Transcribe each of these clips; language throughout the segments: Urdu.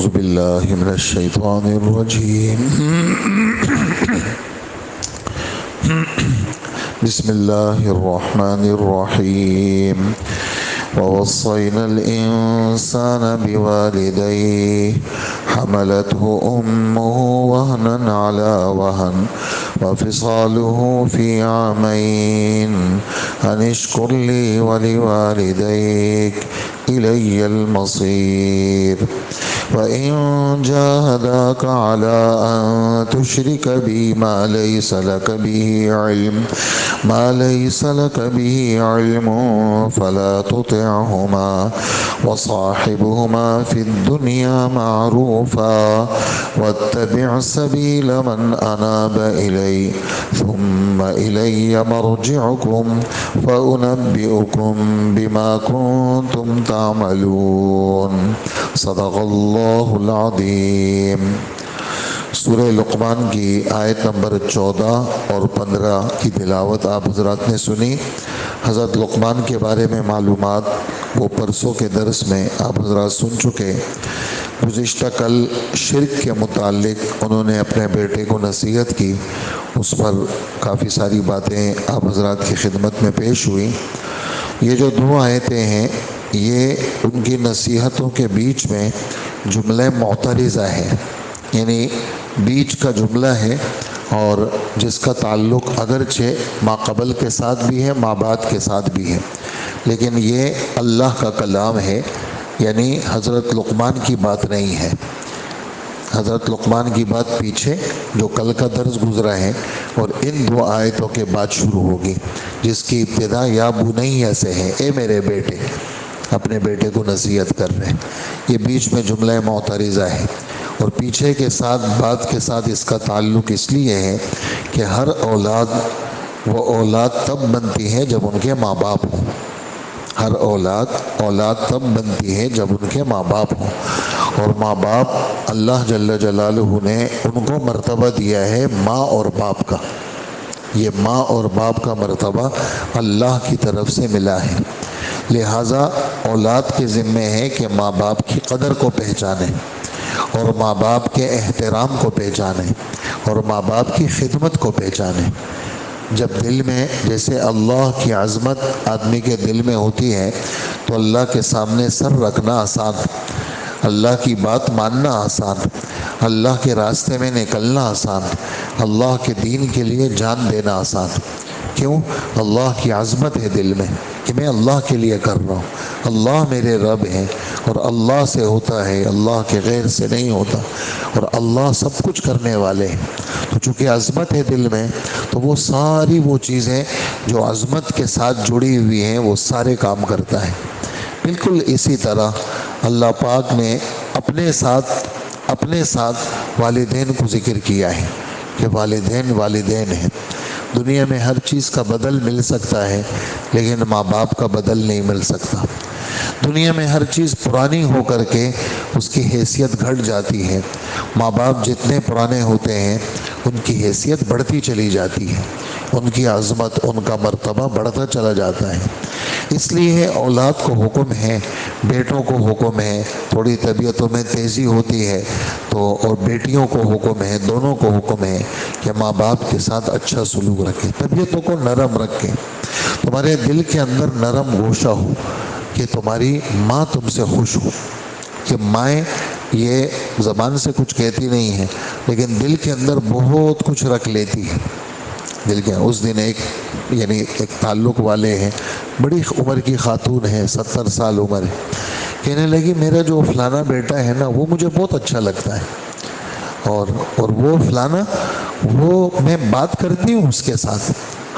أعوذ بالله من الشيطان الرجيم بسم الله الرحمن الرحيم ووصينا الإنسان بوالديه حملته أمه وهنا على وهن وفصاله في عامين أن اشكر لي ولوالديك إلي المصير وإن جاهداك على أن تشرك بي ما ليس لك به علم فلا تطعهما وصاحبهما في الدنيا معروفا واتبع سبيل من أناب إلي ثم إلي مرجعكم فأنبئكم بما كنتم تعملون صدق اللہ العظیم۔ سورہ لقمان کی آیت نمبر 14 اور 15 کی تلاوت آپ حضرات نے سنی۔ حضرت لقمان کے بارے میں معلومات وہ پرسوں کے درس میں آپ حضرات سن چکے۔ گزشتہ کل شرک کے متعلق انہوں نے اپنے بیٹے کو نصیحت کی، اس پر کافی ساری باتیں آپ حضرات کی خدمت میں پیش ہوئی۔ یہ جو دو آیتیں ہیں یہ ان کی نصیحتوں کے بیچ میں جملہ معترضہ ہے، یعنی بیچ کا جملہ ہے اور جس کا تعلق اگرچہ ما قبل کے ساتھ بھی ہے ما بعد کے ساتھ بھی ہے، لیکن یہ اللہ کا کلام ہے، یعنی حضرت لقمان کی بات نہیں ہے۔ حضرت لقمان کی بات پیچھے جو کل کا درس گزرا ہے اور ان دو آیتوں کے بعد شروع ہوگی، جس کی ابتدا یا بنیہ سے ہے، اے میرے بیٹے، اپنے بیٹے کو نصیحت کر رہے ہیں۔ یہ بیچ میں جملہ معترضہ ہے اور پیچھے کے ساتھ بات کے ساتھ اس کا تعلق اس لیے ہے کہ ہر اولاد وہ اولاد تب بنتی ہے جب ان کے ماں باپ ہوں۔ ہر اولاد تب بنتی ہے جب ان کے ماں باپ ہوں، اور ماں باپ اللہ جل جلالہ نے ان کو مرتبہ دیا ہے ماں اور باپ کا۔ یہ ماں اور باپ کا مرتبہ اللہ کی طرف سے ملا ہے، لہٰذا اولاد کے ذمے ہے کہ ماں باپ کی قدر کو پہچانیں اور ماں باپ کے احترام کو پہچانیں اور ماں باپ کی خدمت کو پہچانیں۔ جب دل میں جیسے اللہ کی عظمت آدمی کے دل میں ہوتی ہے تو اللہ کے سامنے سر رکھنا آسان، اللہ کی بات ماننا آسان، اللہ کے راستے میں نکلنا آسان، اللہ کے دین کے لیے جان دینا آسان۔ کیوں؟ اللہ کی عظمت ہے دل میں کہ میں اللہ کے لیے کر رہا ہوں، اللہ میرے رب ہیں اور اللہ سے ہوتا ہے، اللہ کے غیر سے نہیں ہوتا، اور اللہ سب کچھ کرنے والے ہیں۔ تو چونکہ عظمت ہے دل میں تو وہ ساری وہ چیزیں جو عظمت کے ساتھ جڑی ہوئی ہیں وہ سارے کام کرتا ہے۔ بالکل اسی طرح اللہ پاک نے اپنے ساتھ والدین کو ذکر کیا ہے کہ والدین ہیں۔ دنیا میں ہر چیز کا بدل مل سکتا ہے لیکن ماں باپ کا بدل نہیں مل سکتا۔ دنیا میں ہر چیز پرانی ہو کر کے اس کی حیثیت گھٹ جاتی ہے، ماں باپ جتنے پرانے ہوتے ہیں ان کی حیثیت بڑھتی چلی جاتی ہے، ان کی عظمت ان کا مرتبہ بڑھتا چلا جاتا ہے۔ اس لیے اولاد کو حکم ہے، بیٹوں کو حکم ہے، تھوڑی طبیعتوں میں تیزی ہوتی ہے تو اور بیٹیوں کو حکم ہے، دونوں کو حکم ہے کہ ماں باپ کے ساتھ اچھا سلوک رکھیں، طبیعتوں کو نرم رکھیں، تمہارے دل کے اندر نرم گوشہ ہو کہ تمہاری ماں تم سے خوش ہو۔ کہ مائیں یہ زبان سے کچھ کہتی نہیں ہیں لیکن دل کے اندر بہت کچھ رکھ لیتی ہے۔ دل کے اس دن ایک تعلق والے ہیں، بڑی عمر کی خاتون ہے، 70 سال عمر ہے، کہنے لگی میرا جو فلانا بیٹا ہے نا وہ مجھے بہت اچھا لگتا ہے، اور وہ فلانا وہ میں بات کرتی ہوں اس کے ساتھ،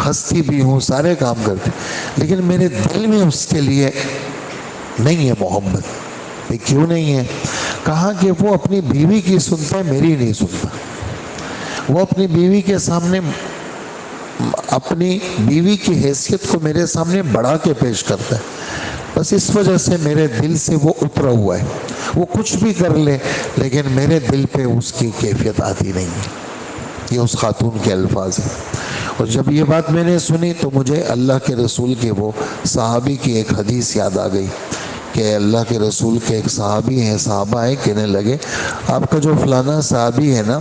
ہنستی بھی ہوں، سارے کام کرتی، لیکن میرے دل میں اس کے لیے نہیں ہے محبت۔ کیوں نہیں ہے؟ کہا کہ وہ اپنی بیوی کی سنتا ہے، میری نہیں سنتا۔ وہ اپنی بیوی کے سامنے اپنی بیوی کی حیثیت کو میرے سامنے بڑھا کے پیش کرتا ہے، بس اس وجہ سے میرے دل سے وہ اترا ہوا ہے۔ وہ کچھ بھی کر لے لیکن میرے دل پہ اس کی کیفیت آتی نہیں ہے۔ یہ اس خاتون کے الفاظ ہیں۔ اور جب یہ بات میں نے سنی تو مجھے اللہ کے رسول کے وہ صحابی کی ایک حدیث یاد آ گئی کہ اللہ کے رسول کے ایک صحابی ہیں، صحابہ ہیں، کہنے لگے آپ کا جو فلانا صحابی ہے نا،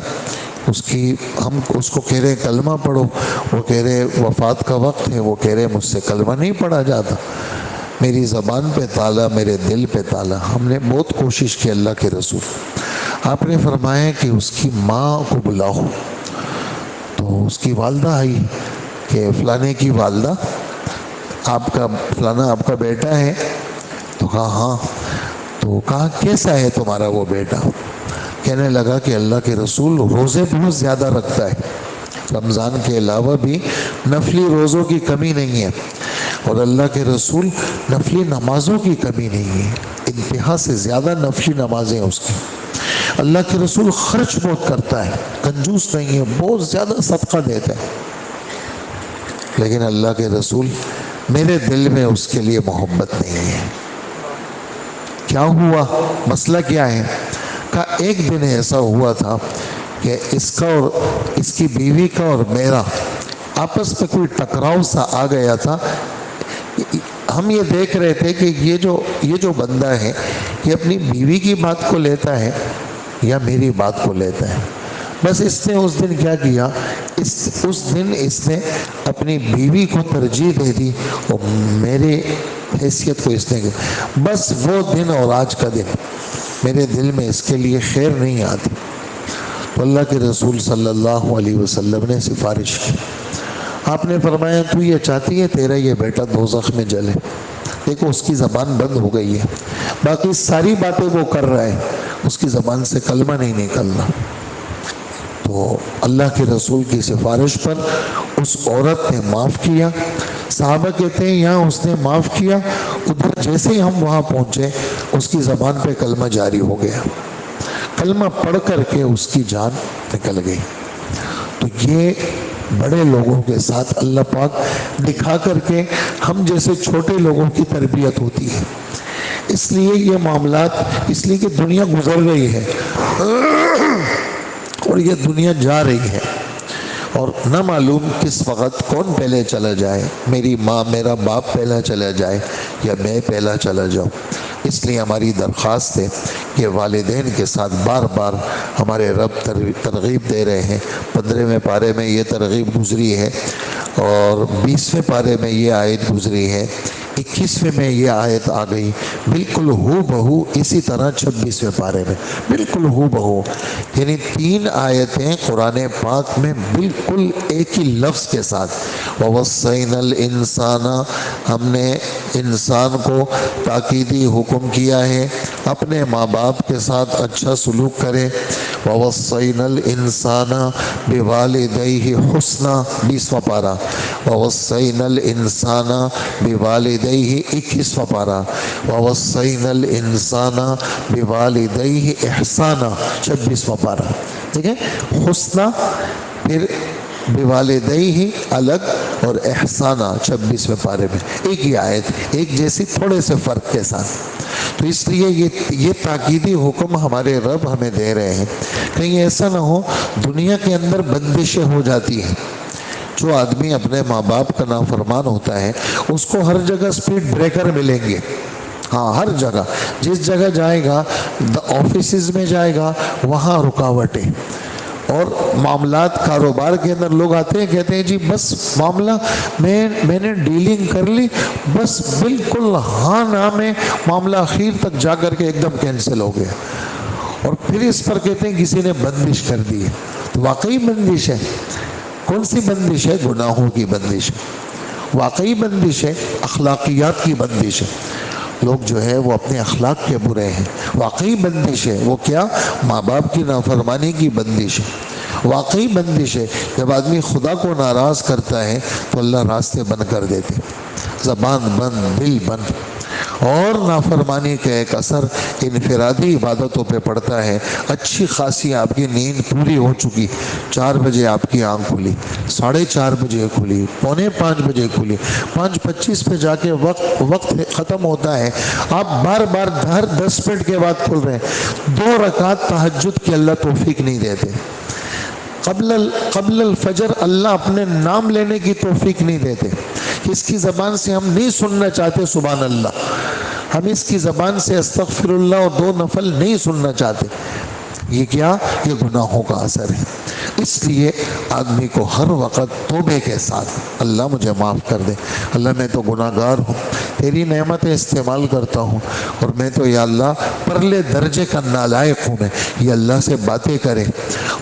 ہم اس کو کہہ رہے کلمہ پڑھو، وہ کہہ رہے وفات کا وقت ہے، وہ کہہ رہے مجھ سے کلمہ نہیں پڑھا جاتا، میری زبان پہ تالا، میرے دل پہ تالا۔ ہم نے بہت کوشش کی اللہ کے رسول، آپ نے فرمایا کہ اس کی ماں کو بلاؤ۔ تو اس کی والدہ آئی کہ فلانے کی والدہ، فلانا آپ کا بیٹا ہے؟ تو کہا ہاں۔ تو کہا کیسا ہے تمہارا وہ بیٹا؟ کہنے لگا کہ اللہ کے رسول روزے بہت زیادہ رکھتا ہے، رمضان کے علاوہ بھی نفلی روزوں کی کمی نہیں ہے، اور اللہ کے رسول نفلی نمازوں کی کمی نہیں ہے، انتہا سے زیادہ نفلی نمازیں اس کی۔ اللہ کے رسول خرچ بہت کرتا ہے، کنجوس نہیں ہے، بہت زیادہ صدقہ دیتا ہے، لیکن اللہ کے رسول میرے دل میں اس کے لیے محبت نہیں ہے۔ کیا ہوا؟ مسئلہ کیا ہے؟ کہ ایک دن ایسا ہوا تھا کہ اس کا اور اس کی بیوی کا اور میرا آپس میں کوئی ٹکراؤ سا آ گیا تھا۔ ہم یہ دیکھ رہے تھے کہ یہ جو بندہ ہے یہ اپنی بیوی کی بات کو لیتا ہے یا میری بات کو لیتا ہے۔ بس اس نے اس دن کیا کیا، اس دن اس نے اپنی بیوی کو ترجیح دے دی اور میرے حیثیت کو اس نے کیا۔ بس وہ دن اور آج کا دن میرے دل میں اس کے لیے خیر نہیں آتی۔ تو اللہ کے رسول صلی اللہ علیہ وسلم نے سفارش کی، آپ نے فرمایا تو یہ چاہتی ہے تیرا یہ بیٹا دوزخ میں جلے؟ دیکھو اس کی زبان بند ہو گئی ہے، باقی ساری باتیں وہ کر رہا ہے، اس کی زبان سے کلمہ نہیں نکلنا۔ تو اللہ کے رسول کی سفارش پر اس عورت نے معاف کیا۔ صحابہ کہتے ہیں یہاں اس نے معاف کیا، ادھر جیسے ہی ہم وہاں پہنچے اس کی زبان پہ کلمہ جاری ہو گیا، کلمہ پڑھ کر کے اس کی جان نکل گئی۔ تو یہ بڑے لوگوں کے ساتھ اللہ پاک دکھا کر کے ہم جیسے چھوٹے لوگوں کی تربیت ہوتی ہے۔ اس لیے یہ معاملات، اس لیے کہ دنیا گزر رہی ہے اور یہ دنیا جا رہی ہے، اور نہ معلوم کس وقت کون پہلے چلا جائے، میری ماں میرا باپ پہلا چلا جائے یا میں پہلا چلا جاؤں۔ اس لیے ہماری درخواست ہے کہ والدین کے ساتھ بار بار ہمارے رب ترغیب دے رہے ہیں۔ 15ویں پارے میں یہ ترغیب گزری ہے، اور 20ویں پارے میں یہ آیت گزری ہے، 21ویں میں یہ آیت آ گئی، بالکل ہو بہو اسی طرح 26ویں پارے میں بالکل ہو بہو، یعنی 3 آیتیں قرآن پاک میں بالکل ایک ہی لفظ کے ساتھ۔ وَوَصَّيْنَا الْإِنسَانَ، ہم نے انسان کو تاکیدی حکم کیا ہے اپنے ماں باپ کے ساتھ اچھا سلوک کرے۔ وَوَصَّيْنَا الْإِنسَانَ بِوَالِدَيْهِ حُسْنًا، 20واں پارہ۔ وَوَصَّيْنَا الْإِنسَانَ بِوَالِدَيْهِ 21واں پارہ۔ وَوَصَّيْنَا الْإِنسَانَ بِوَالِدَيْهِ إِحْسَانًا 26واں پارہ۔ ٹھیک ہے، حسنہ پھر بوالدیہ الگ اور احسانہ 26ویں پارے میں، ایک ہی آیت، ایک جیسی تھوڑے سے فرق کے ساتھ۔ تو اس لیے یہ تاکیدی حکم ہمارے رب ہمیں دے رہے ہیں، کہیں ایسا نہ ہو دنیا کے اندر بندشیں ہو جاتی ہیں۔ جو آدمی اپنے ماں باپ کا نافرمان ہوتا ہے اس کو ہر جگہ سپیڈ بریکر ملیں گے، ہاں ہر جگہ، جس جگہ جائے گا، آفیسز میں جائے گا وہاں رکاوٹیں، اور معاملات کاروبار کے اندر لوگ آتے ہیں کہتے ہیں جی بس معاملہ میں نے ڈیلنگ کر لی، بس بالکل ہاں نہ میں معاملہ اخیر تک جا کر کے ایک دم کینسل ہو گیا، اور پھر اس پر کہتے ہیں کسی نے بندش کر دی ہے۔ تو واقعی بندش ہے، کون سی بندش ہے؟ گناہوں کی بندش ہے، واقعی بندش ہے، اخلاقیات کی بندش ہے، لوگ جو ہے وہ اپنے اخلاق کے برے ہیں، واقعی بندش ہے۔ وہ کیا؟ ماں باپ کی نافرمانی کی بندش ہے، واقعی بندش ہے۔ جب آدمی خدا کو ناراض کرتا ہے تو اللہ راستے بند کر دیتے، زبان بند، دل بند، اور نافرمانی کا ایک اثر انفرادی عبادتوں پہ پڑتا ہے۔ اچھی خاصی آپ کی نیند پوری ہو چکی، 4 بجے آپ کی آنکھ کھلی، 4:30 بجے کھلی، 4:45 بجے کھلی، 5:25 پہ جا کے وقت ختم ہوتا ہے، آپ بار بار ہر 10 منٹ کے بعد کھل رہے ہیں، 2 رکعت تہجد کی اللہ توفیق نہیں دیتے، قبل الفجر اللہ اپنے نام لینے کی توفیق نہیں دیتے، اس کی زبان سے ہم نہیں سننا چاہتے سبحان اللہ، ہم اس کی زبان سے استغفر اللہ اور 2 نفل نہیں سننا چاہتے. یہ کیا؟ یہ گناہوں کا اثر ہے. اس لیے آدمی کو ہر وقت توبے کے ساتھ اللہ مجھے معاف کر دے، اللہ میں تو گناہ گار ہوں، تیری نعمتیں استعمال کرتا ہوں، اور میں تو یا اللہ پرلے درجے کا نالائق ہوں. میں یہ اللہ سے باتیں کرے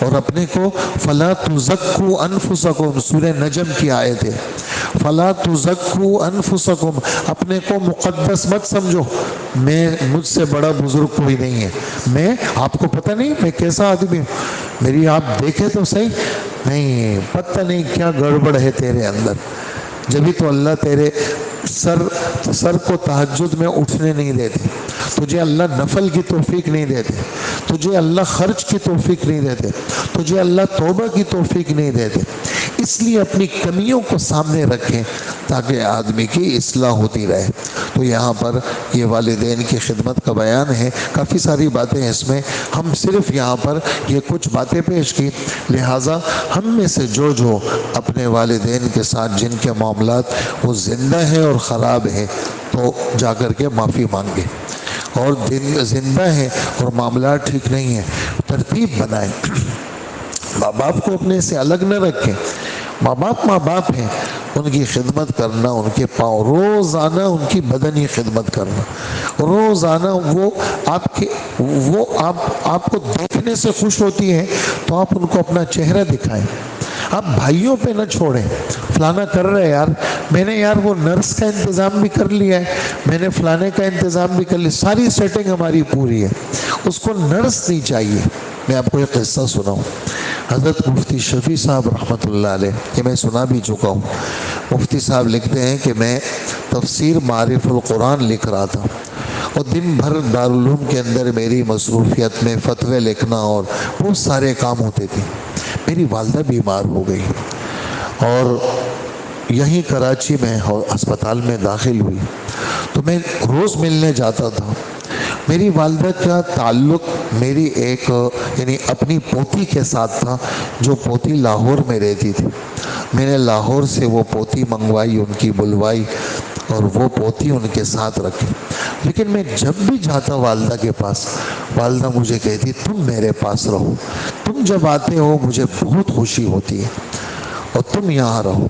اور اپنے کو فلا تزکوا انفسکم، سورہ نجم کی آیت ہے، فلا تزکوا انفسکم، اپنے کو مقدس مت سمجھو، مجھ سے بڑا بزرگ کوئی نہیں ہے. میں آپ کو پتہ نہیں میں کیسا آدمی ہوں، میری آپ دیکھیں تو صحیح، نہیں پتہ نہیں کیا گڑبڑ ہے تیرے اندر. جبھی تو اللہ تیرے سر کو تہجد میں اٹھنے نہیں دیتے، تجھے اللہ نفل کی توفیق نہیں دیتے، تجھے اللہ خرچ کی توفیق نہیں دیتے، تجھے اللہ توبہ کی توفیق نہیں دیتے. اس لیے اپنی کمیوں کو سامنے رکھیں تاکہ آدمی کی اصلاح ہوتی رہے. تو یہاں پر یہ والدین کی خدمت کا بیان ہے، کافی ساری باتیں ہیں اس میں، ہم صرف یہاں پر یہ کچھ باتیں پیش کی. لہٰذا ہم میں سے جو اپنے والدین کے ساتھ جن کے معاملات وہ زندہ ہیں اور خراب ہیں، تو جا کر کے معافی مانگے، اور زندہ ہیں اور معاملات ٹھیک نہیں ہیں ترتیب بنائیں. ماں باپ کو اپنے سے الگ نہ رکھیں، ماں باپ ہیں، ان کی خدمت کرنا، ان کے پاؤں روزانہ ان کی بدنی خدمت کرنا، روزانہ وہ آپ کو دیکھنے سے خوش ہوتی ہیں تو آپ ان کو اپنا چہرہ دکھائیں. آپ بھائیوں پہ نہ چھوڑیں، فلانا کر رہے یار، میں نے یار وہ نرس کا انتظام بھی کر لیا ہے، میں نے فلانے کا انتظام بھی کر لیا، ساری سیٹنگ ہماری پوری ہے، اس کو نرس نہیں چاہیے. میں آپ کو ایک قصہ سناؤں. حضرت مفتی شفیع صاحب رحمۃ اللہ علیہ، یہ میں سنا بھی چکا ہوں. مفتی صاحب لکھتے ہیں کہ میں تفسیر معارف القرآن لکھ رہا تھا، اور دن بھر دارالعلوم کے اندر میری مصروفیت میں فتوے لکھنا اور بہت سارے کام ہوتے تھے. میری والدہ بیمار ہو گئی اور یہیں کراچی میں اسپتال میں داخل ہوئی، تو میں روز ملنے جاتا تھا. میری والدہ کا تعلق میری ایک یعنی اپنی پوتی کے ساتھ تھا، جو پوتی لاہور میں رہتی تھی. میں نے لاہور سے وہ پوتی منگوائی، ان کی بلوائی، اور وہ پوتی ان کے ساتھ رکھی. لیکن میں جب بھی جاتا والدہ کے پاس، والدہ مجھے کہتی تم میرے پاس رہو، تم جب آتے ہو مجھے بہت خوشی ہوتی ہے، اور تم یہاں رہو.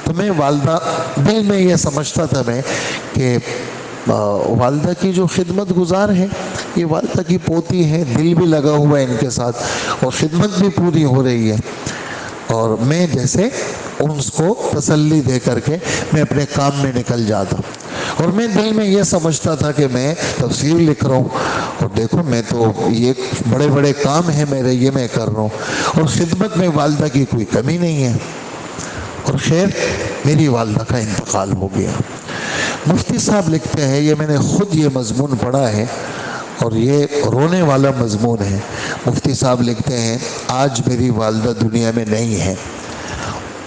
تو میں والدہ دل میں یہ سمجھتا تھا میں کہ والدہ کی جو خدمت گزار ہے، یہ والدہ کی پوتی ہے، دل بھی لگا ہوا ہے ان کے ساتھ، اور خدمت بھی پوری ہو رہی ہے، اور میں جیسے اس کو تسلی دے کر کے میں اپنے کام میں نکل جاتا. اور میں دل میں یہ سمجھتا تھا کہ میں تفسیر لکھ رہا ہوں، اور دیکھو میں تو یہ بڑے بڑے کام ہیں میرے، یہ میں کر رہا ہوں، اور خدمت میں والدہ کی کوئی کمی نہیں ہے. اور خیر میری والدہ کا انتقال ہو گیا. مفتی صاحب لکھتے ہیں، یہ میں نے خود یہ مضمون پڑھا ہے اور یہ رونے والا مضمون ہے. مفتی صاحب لکھتے ہیں آج میری والدہ دنیا میں نہیں ہے،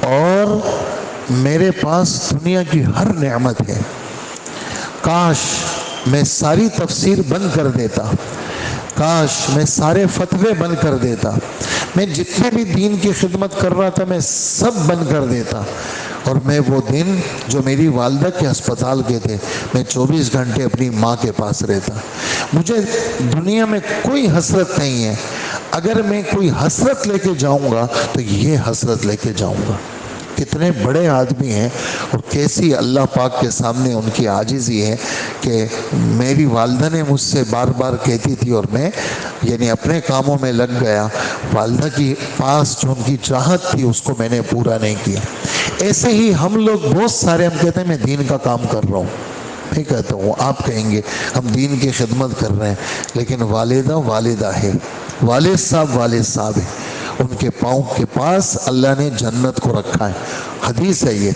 اور میرے پاس دنیا کی ہر نعمت ہے. کاش میں ساری تفسیر بند کر دیتا، کاش میں سارے فتوے بند کر دیتا، میں جتنے بھی دین کی خدمت کر رہا تھا میں سب بند کر دیتا، اور میں وہ دن جو میری والدہ کے اسپتال کے تھے میں 24 گھنٹے اپنی ماں کے پاس رہتا. مجھے دنیا میں کوئی حسرت نہیں ہے، اگر میں کوئی حسرت لے کے جاؤں گا تو یہ حسرت لے کے جاؤں گا. کتنے بڑے آدمی ہیں، اور کیسی اللہ پاک کے سامنے ان کی عاجزی ہے کہ میری والدہ نے مجھ سے بار بار کہتی تھی، اور میں یعنی اپنے کاموں میں لگ گیا، والدہ کی پاس جو ان کی چاہت تھی اس کو میں نے پورا نہیں کیا. ایسے ہی ہم لوگ بہت سارے ہم کہتے ہیں میں دین کا کام کر رہا ہوں، میں کہتا ہوں آپ کہیں گے ہم دین کی خدمت کر رہے ہیں، لیکن والدہ ہے، والد صاحب ہے، ان کے پاؤں کے پاس اللہ نے جنت کو رکھا ہے. حدیث ہے یہ،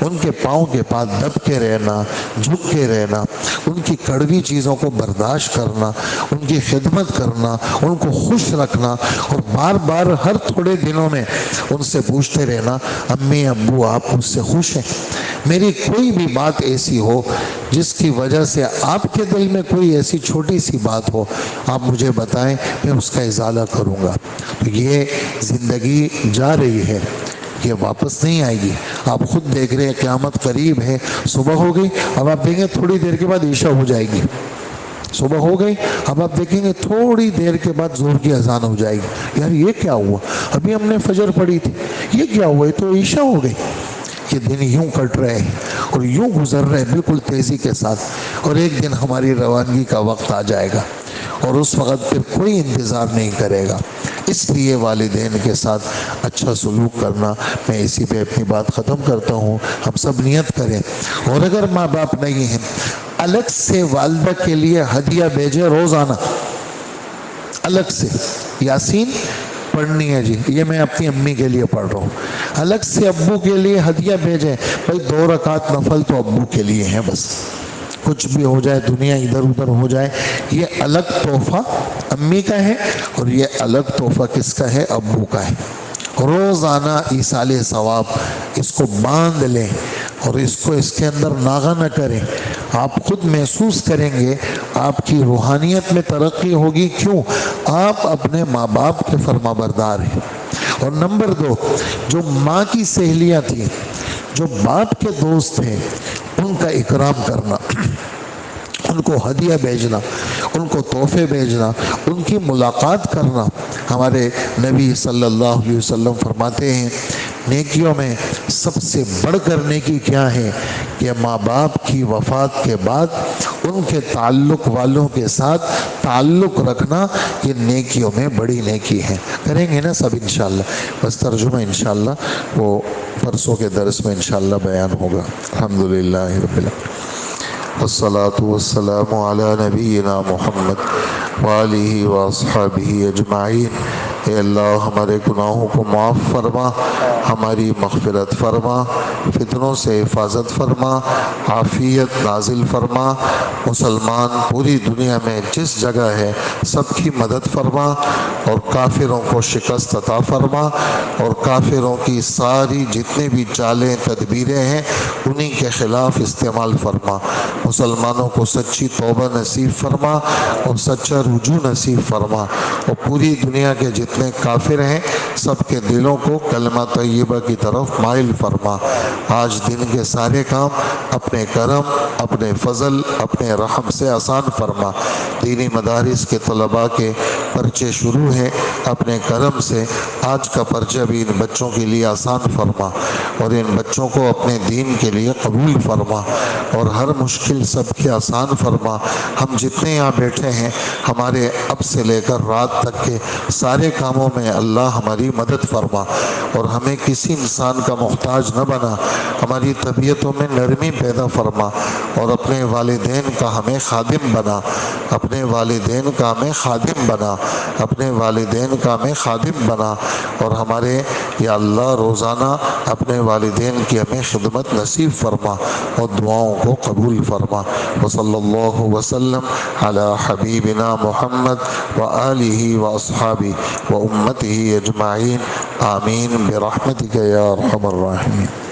ان کے پاؤں کے پاس دب کے رہنا، جھک کے رہنا، ان کی کڑوی چیزوں کو برداشت کرنا، ان کی خدمت کرنا، ان کو خوش رکھنا، اور بار بار ہر تھوڑے دنوں میں ان سے پوچھتے رہنا امی ابو آپ مجھ سے خوش ہیں؟ میری کوئی بھی بات ایسی ہو جس کی وجہ سے آپ کے دل میں کوئی ایسی چھوٹی سی بات ہو، آپ مجھے بتائیں، میں اس کا ازالہ کروں گا. تو یہ زندگی جا رہی ہے، یہ واپس نہیں آئے گی. آپ خود دیکھ رہے ہیں قیامت قریب ہے. صبح ہو گئی، اب آپ دیکھیں تھوڑی دیر کے بعد عشاء ہو جائے گی. صبح ہو گئی، اب آپ دیکھیں گے تھوڑی دیر کے بعد ظہر کی اذان ہو جائے گی. یار یہ کیا ہوا؟ ابھی ہم نے فجر پڑھی تھی، یہ کیا ہوا؟ یہ تو عشاء ہو گئی. یہ دن یوں کٹ رہے ہیں اور یوں گزر رہے ہیں بالکل تیزی کے ساتھ. اور ایک دن ہماری روانگی کا وقت آ جائے گا اور اس وقت پھر کوئی انتظار نہیں کرے گا. اس لیے والدین کے ساتھ اچھا سلوک کرنا. میں اسی پہ اپنی بات ختم کرتا ہوں. ہم سب نیت کریں. اور اگر ماں باپ نہیں ہیں، الگ سے والدہ کے لیے ہدیہ بھیجے روزانہ. الگ سے یاسین پڑھنی ہے جی، یہ میں اپنی امی کے لیے پڑھ رہا ہوں. الگ سے ابو کے لیے ہدیہ بھیجیں. بھائی 2 رکعت نفل تو ابو کے لیے ہیں بس. کچھ بھی ہو جائے، دنیا ادھر ادھر ہو جائے، یہ الگ تحفہ امی کا ہے اور یہ الگ تحفہ کس کا ہے؟ ابو کا ہے. روزانہ ایصال ثواب اس کو باندھ لیں اور اس کے اندر ناغہ نہ کریں. آپ خود محسوس کریں گے آپ کی روحانیت میں ترقی ہوگی. کیوں؟ آپ اپنے ماں باپ کے فرما بردار ہیں. اور نمبر 2، جو ماں کی سہیلیاں تھیں، جو باپ کے دوست تھے، ان کا اکرام کرنا، ان کو ہدیہ بھیجنا، ان کو تحفے بھیجنا، ان کی ملاقات کرنا. ہمارے نبی صلی اللہ علیہ وسلم فرماتے ہیں نیکیوں میں سب سے بڑھ کر نیکی کیا ہے کہ ماں باپ کی وفات کے بعد ان کے تعلق والوں کے ساتھ تعلق رکھنا. یہ نیکیوں میں بڑی نیکی ہے. کریں گے نا سب انشاءاللہ؟ بس ترجمہ انشاءاللہ وہ پرسوں کے درس میں انشاءاللہ بیان ہوگا. الحمدللہ رب العالمین، والصلاة والسلام علی نبینا محمد وآلہ واصحابہ اجمعین. اے اللہ ہمارے گناہوں کو معاف فرما، ہماری مغفرت فرما، فتنوں سے حفاظت فرما، عافیت نازل فرما. مسلمان پوری دنیا میں جس جگہ ہے سب کی مدد فرما اور کافروں کو شکست عطا فرما. اور کافروں کی ساری جتنے بھی چالیں تدبیریں ہیں انہی کے خلاف استعمال فرما. مسلمانوں کو سچی توبہ نصیب فرما اور سچا رجوع نصیب فرما. اور پوری دنیا کے جتنے کافر ہیں سب کے دلوں کو کلمہ طیبہ کی طرف مائل فرما. آج دن کے سارے کام اپنے کرم، اپنے فضل، اپنے رحم سے آسان فرما. دینی مدارس کے طلباء کے پرچے شروع ہیں، اپنے کرم سے آج کا پرچہ بھی ان بچوں کے لیے آسان فرما اور ان بچوں کو اپنے دین کے لیے قبول فرما اور ہر مشکل سب کی آسان فرما. ہم جتنے یہاں بیٹھے ہیں ہمارے اب سے لے کر رات تک کے سارے کاموں میں اللہ ہماری مدد فرما اور ہمیں کسی انسان کا محتاج نہ بنا. ہماری طبیعتوں میں نرمی پیدا فرما اور اپنے والدین کا ہمیں خادم بنا. اپنے والدین کا ہمیں خادم بنا. اپنے والدین کا ہمیں خادم بنا اور ہمارے یا اللہ روزانہ اپنے والدین کی ہمیں خدمت نصیب فرما اور دعاؤں کو قبول فرما. وصلی اللہ وسلم علی حبیبنا محمد وآلہ واصحابہ وامتہ اجمعین. آمین برحمتک یا ارحم الراحمین.